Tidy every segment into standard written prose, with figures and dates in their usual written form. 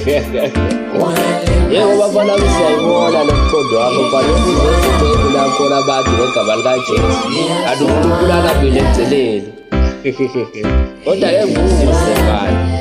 Yebo bafana besiyayibona nomqondo wakho baloku uzosebenza nakhona abantu ngegama likaJesu. Kanti uNkulunkulu akabili egceleni. Kodwa ke ngumse manje.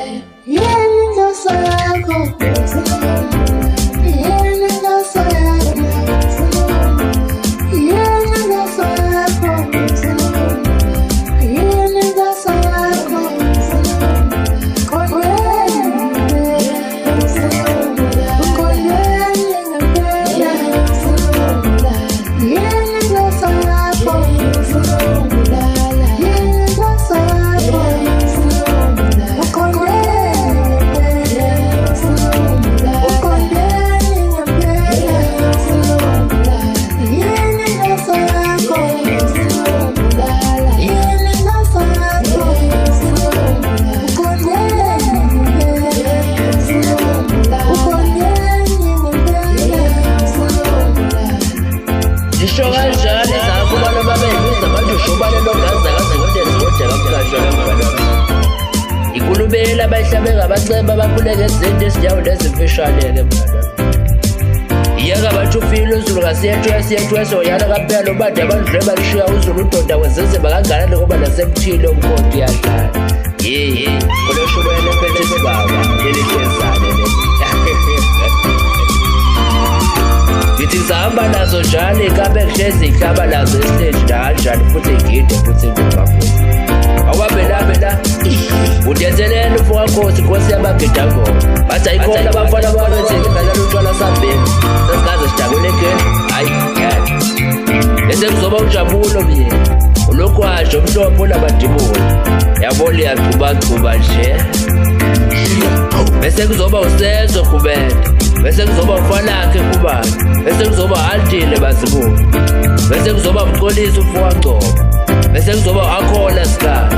Ikulubela abahlabe ngabaceba bakhuleke izinto ezinyawo nezimfishane-ke mngani. Iyeka bathi ufile uZulu kasiyethu esoyana kaphela ubade abandlule balishiya uZulu udoda wezezeba kanganani ngoba nasemthile umkhonto iyadlala. Koleshulwele phela isibaba lelihlezane le. Ngithi sihamba nazo njalo iy'kabe kuhlezi ihlaba nazo esiteji nakanjani futhi ngide futhi ngoma futhi. Awabela udenzelele ufuka Nkosi, Nkosi yabagida ngoma. Bathi ayikhona abafana bakwethini ngalalo utshwala sabheni sesikaze sidabule egeni hayi bese kuzoba ujabulo myeni ulokhu washo umhlophe unabadibula yabo liyagcuba nje bese kuzoba usenzo kubenda bese kuzoba ufanakhe kubani bese kuzoba Aldile bazibuka bese kuzoba Mxolisi ufuka Ngcobo bese kuzoba akhona sikhala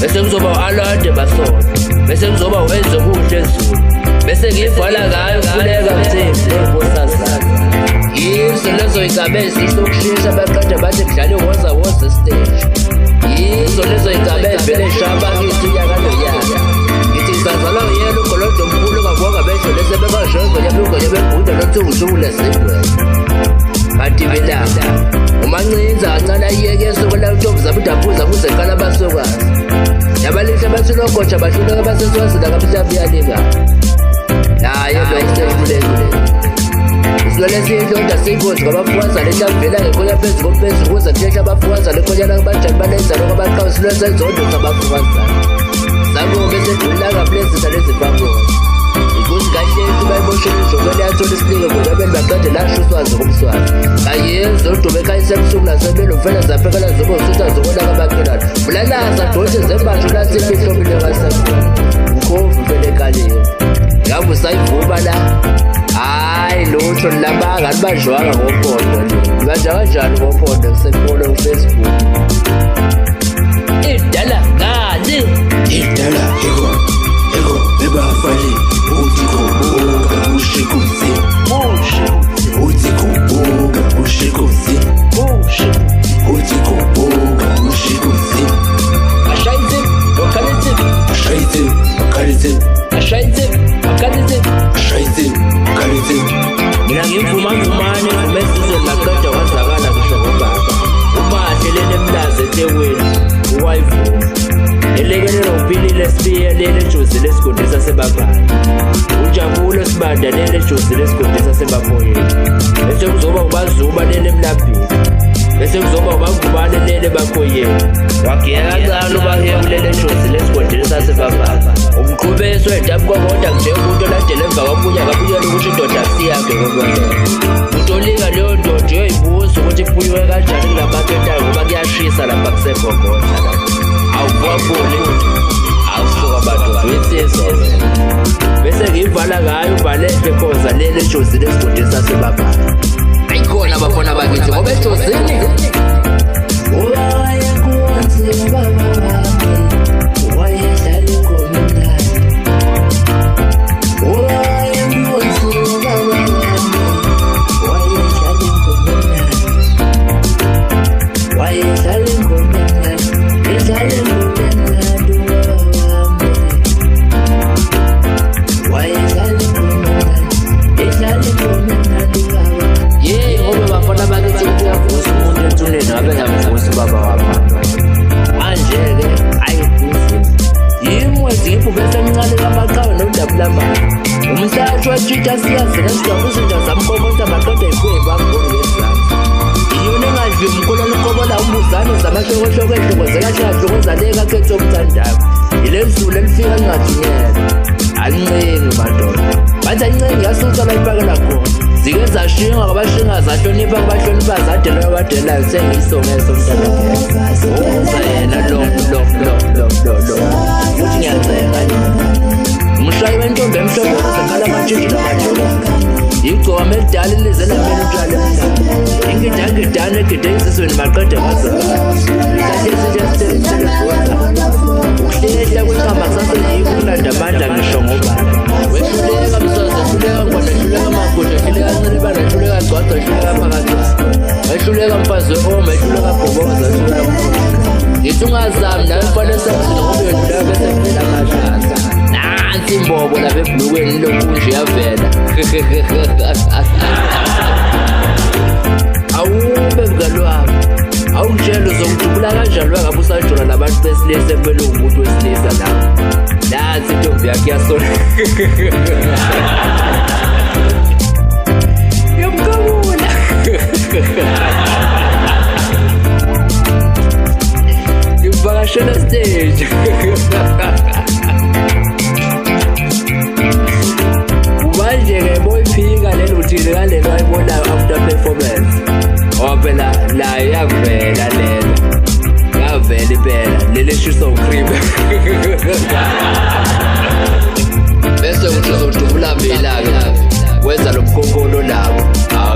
bese kuzoba Alade basona bese kuzoba uEzokuhle Zulu bese ngivala ngayo kufuneka mthembu lenkosazana yizo lezo y'gaba ezihle ukushintsha baqeda bathi kudlala iwoza stage yizo lezo y'gaba evele shaba kithi unyaka noyaka ngithi ngizazalwa uyena ugolodo omkhulu kavuka besho lese bekashogonya bebhuda lothungusungule singwele bathi belanda umancinza kancane ayiyeke esokola uNtombi zabo udaphuza kuze qala abasokwazi yabalihle bathi logoja bahluleka baseswazini akabihlabi yalingana naye beyisehlulekile usilole siyindoda siyingozi ngabafukaza lehlambela ngekonya phezu komphezulu kuze kuhlehla abafukaza lekhonyana kubanjani banezalo kwabaqhawe silole senzondo sabafukazana sakuke sedlulila ngaplezisa lezifamboza ikuthi kahlehli bayiboshela izokweni yathola isinike ngonyabeni baqede lasho uswazi kumswazi kayenzi odume ekhanyisa nasebeni ufela zaphekela zobo usutha zokona kabakhelana bulalaza doshe zembasho lathi imihlomile kasakho ukhovu vele ekaleni ngabe usayivuba la hayi lutho labanga libanjwanga ngompondo libanja kanjani ngompondo kusekubona kuFacebook idala ngani idala ego ebafali uthi khomboka ushikuzi uthi khomboka ushikuzi uthi khomboka ushikuzi ashayithe mina ngimvumane ngumesizwe laqeda wazakala kusho ngobaba umahlelele emlazi eThekwini uwayivuma elekelelo uphilile sibiye lele ejozi lesigondisa sebabani ujabulo sibanda lele ejozi lesigondisa sebaphoyeni bese kuzoba ubazuba lele emlaphini bese kuzoba ubangubane lele bakhoyeni wagiyeka kancane ubahewu lele ejozi lesigondisa sebabani umqhubeso edabu kokodwa njengomuntu olandela emva kwabunya kabuyela ukuthi indoda siyakhe ngokwendlela utolika leyo ndoda uyoyibuza ukuthi iphuyiwe kanjani kulabantu entayo ngoba kuyashisa lapha kusegogoda awuvakuli awusuka abantu uyisizwe bese ngiyivala ngayo ubalehle khoza lele ejozi lesigondisa sebabani ayikhona abafana bakithi ngoba ejozini Why is Ye ngoba bafana bakithi kuyavusa umuntu entuneni ngabe ngamvusa ubaba wami. Manje-ke ayibuzile yimwezi ngipho bese mncane kamaqhawe nodabulamayo umhlatshwa wetshitha siyazi nesigabuza into zamkokotha maqeda yikuye bangongezansi iyona engadli umkhulwana ukobola umbuzane zamahlokohloko ehlokozela hlahlokozaleka khetha omthandako yile zulu elifika lingathunyela alincengi madoda bathi alincengi yasutha la ipakela khona zike zashinga kwabashinga zahlonipha kubahlonipha zadela abadelayo sengiyisongeso mthandakhe uza yena lo futhi ngiyacenga umshayi wentombi emhlophe uzekhala amatshitshi namatshula igcoma elidala ilizela mbele utshale mhlaba ingidangidane egide esisweni maqede ukuhlehla kweqamba kusaseyikho ukulanda amandla ngisho ngobala wehluleka mswazi ehluleka ngona ehluleka maguda ehluleka ncilibana ehluleka gcwaza ehluleka phakathisa ehluleka mfazi we-oma ehluleka bhoboza ehluleka mfula ngithi ungazami nawe mfana esamsini ngoba uyodlula bese kuphela amahlasa nansi imbobo lapha ebhlukweni lokunje yavela awube mngani wami awungitshela uzongijubula kanjani wangabe usajola nabantu besilisa ekumele uwumuntu wesilisa nawe nansi intombi yakhe yasola yamkabula ngivakashela stage manje-ke boyiphika lelo thile kalelo ayibonayo after performance ngoba phela layo yavela lelo yavela impela leli eshiswa ucream bese ukuthi uzodubula mbila-ke wenza lo mkonkolo labo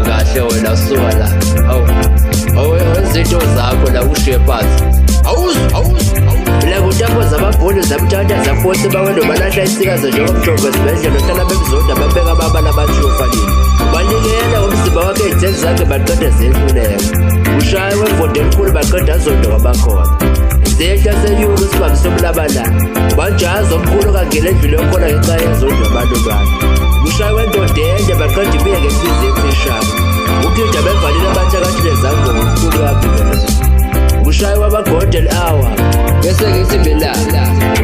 kahle wena suka la wenza into zakho la ushiye phansi la kutambo zamabholo zamthatha zaphose bawendo balahla isikaza njengomjombo esibhedlela ohlala bemzonda babeka ababala bathi ufanele banikela umzimba wakhe ey'theni zakhe baqeda zehluleka ushaye wevondo elikhulu baqeda azondo kwabakhona zehla seyuro isibambi somlabalala banjaza omkhulu kangela endlule yokhona ngenxa yezondo abantu bami ushaye wendoda ende baqeda ibiyeke enhliziyo emfishane ukhinda bevalile abathakathile zangoma umkhulu wabhibela ushaye wabagodel hour bese ngithi mina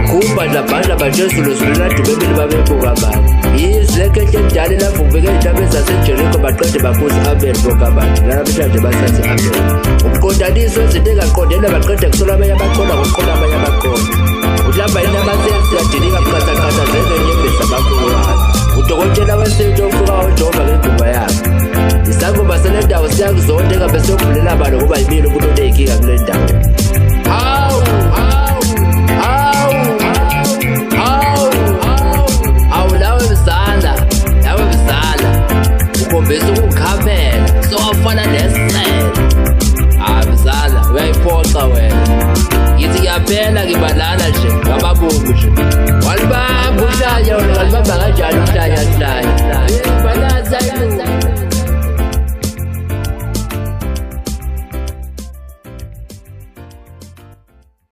khumba labhadla bajezulu zuladubebili babebuka abantu yizwi lekhehle endala lavumbeke ey'ntabeni zasejerikho baqede babuza i-amen bonke abantu namhlanje basathi amen umqondaniso wezinto engaqondene baqede kusola abanye abaqonda ngokuqonda abanye abaqonda uhlamba inamasensi yadilika buqhathaqhatha zezenyembezi abakhulu wayo udokotela wesinto ofuka ojova ngenguba yakhe isangoma sele ndawo siyakuzonda engabe siyokuvulela abantu ngoba yimile umuntu oney'nkinga kule ndawo lawe mzala ukhombisa ukukhamela sowafana nesela mzala uyayiphoxa wena ngithi ngiyaphela ngibalala nje ngababumbi nje walibamba uhlanya